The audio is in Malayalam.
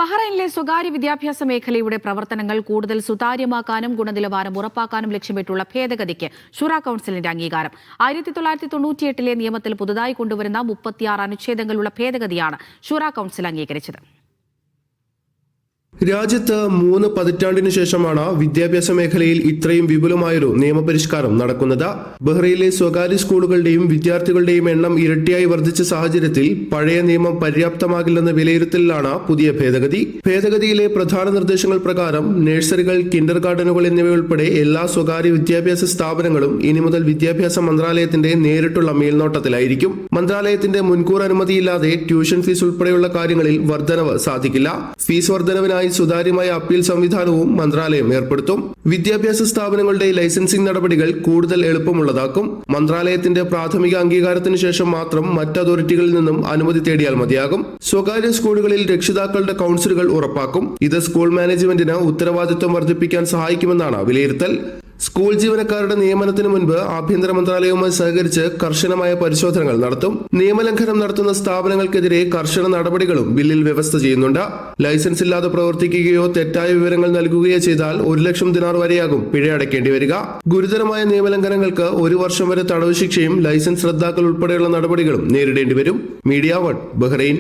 ബഹ്റൈനിലെ സ്വകാര്യ വിദ്യാഭ്യാസ മേഖലയുടെ പ്രവർത്തനങ്ങൾ കൂടുതൽ സുതാര്യമാക്കാനും ഗുണനിലവാരം ഉറപ്പാക്കാനും ലക്ഷ്യമിട്ടുള്ള ഭേദഗതിക്ക് ഷൂറ കൌൺസിലിന്റെ അംഗീകാരം. 1998 നിയമത്തിൽ പുതുതായി കൊണ്ടുവരുന്ന 36 അനുച്ഛേദങ്ങളുള്ള ഭേദഗതിയാണ് ഷൂറ കൌൺസിൽ അംഗീകരിച്ചത്. രാജ്യത്ത് 3 പതിറ്റാണ്ടിനു ശേഷമാണ് വിദ്യാഭ്യാസ മേഖലയിൽ ഇത്രയും വിപുലമായൊരു നിയമപരിഷ്കാരം നടക്കുന്നത്. ബഹ്റൈനിലെ സ്വകാര്യ സ്കൂളുകളുടെയും വിദ്യാർത്ഥികളുടെയും എണ്ണം ഇരട്ടിയായി വർദ്ധിച്ച സാഹചര്യത്തിൽ പഴയ നിയമം പര്യാപ്തമാകില്ലെന്ന വിലയിരുത്തലിലാണ് പുതിയ ഭേദഗതി. ഭേദഗതിയിലെ പ്രധാന നിർദ്ദേശങ്ങൾ പ്രകാരം നഴ്സറികൾ, കിൻഡർ ഗാർഡനുകൾ എന്നിവയുൾപ്പെടെ എല്ലാ സ്വകാര്യ വിദ്യാഭ്യാസ സ്ഥാപനങ്ങളും ഇനി മുതൽ വിദ്യാഭ്യാസ മന്ത്രാലയത്തിന്റെ നേരിട്ടുള്ള മേൽനോട്ടത്തിലായിരിക്കും. മന്ത്രാലയത്തിന്റെ മുൻകൂർ അനുമതിയില്ലാതെ ട്യൂഷൻ ഫീസ് ഉൾപ്പെടെയുള്ള കാര്യങ്ങളിൽ വർധനവ് സാധിക്കില്ല. ഫീസ് വർധനവിനായി സുതാര്യമായ അപ്പീൽ സംവിധാനവും മന്ത്രാലയം ഏർപ്പെടുത്തും. വിദ്യാഭ്യാസ സ്ഥാപനങ്ങളുടെ ലൈസൻസിംഗ് നടപടികൾ കൂടുതൽ എളുപ്പമുള്ളതാക്കും. മന്ത്രാലയത്തിന്റെ പ്രാഥമിക അംഗീകാരത്തിന് ശേഷം മാത്രം മറ്റ് അതോറിറ്റികളിൽ നിന്നും അനുമതി തേടിയാൽ മതിയാകും. സ്വകാര്യ സ്കൂളുകളിൽ രക്ഷിതാക്കളുടെ കൌൺസിലുകൾ ഉറപ്പാക്കും. ഇത് സ്കൂൾ മാനേജ്മെന്റിന് ഉത്തരവാദിത്വം വർദ്ധിപ്പിക്കാൻ സഹായിക്കുമെന്നാണ് വിലയിരുത്തൽ. സ്കൂൾ ജീവനക്കാരുടെ നിയമനത്തിന് മുൻപ് ആഭ്യന്തര മന്ത്രാലയവുമായി സഹകരിച്ച് കർശനമായ പരിശോധനകൾ നടത്തും. നിയമലംഘനം നടത്തുന്ന സ്ഥാപനങ്ങൾക്കെതിരെ കർശന നടപടികളും ബില്ലിൽ വ്യവസ്ഥ ചെയ്യുന്നുണ്ട്. ലൈസൻസ് ഇല്ലാതെ പ്രവർത്തിക്കുകയോ തെറ്റായ വിവരങ്ങൾ നൽകുകയോ ചെയ്താൽ 1 ലക്ഷം ദിനാർ വരെയാകും പിഴ അടയ്ക്കേണ്ടി വരിക. ഗുരുതരമായ നിയമലംഘനങ്ങൾക്ക് 1 വർഷം വരെ തടവ് ശിക്ഷയും ലൈസൻസ് റദ്ദാക്കൽ ഉൾപ്പെടെയുള്ള നടപടികളും നേരിടേണ്ടി വരും. Media 1, Bahrain.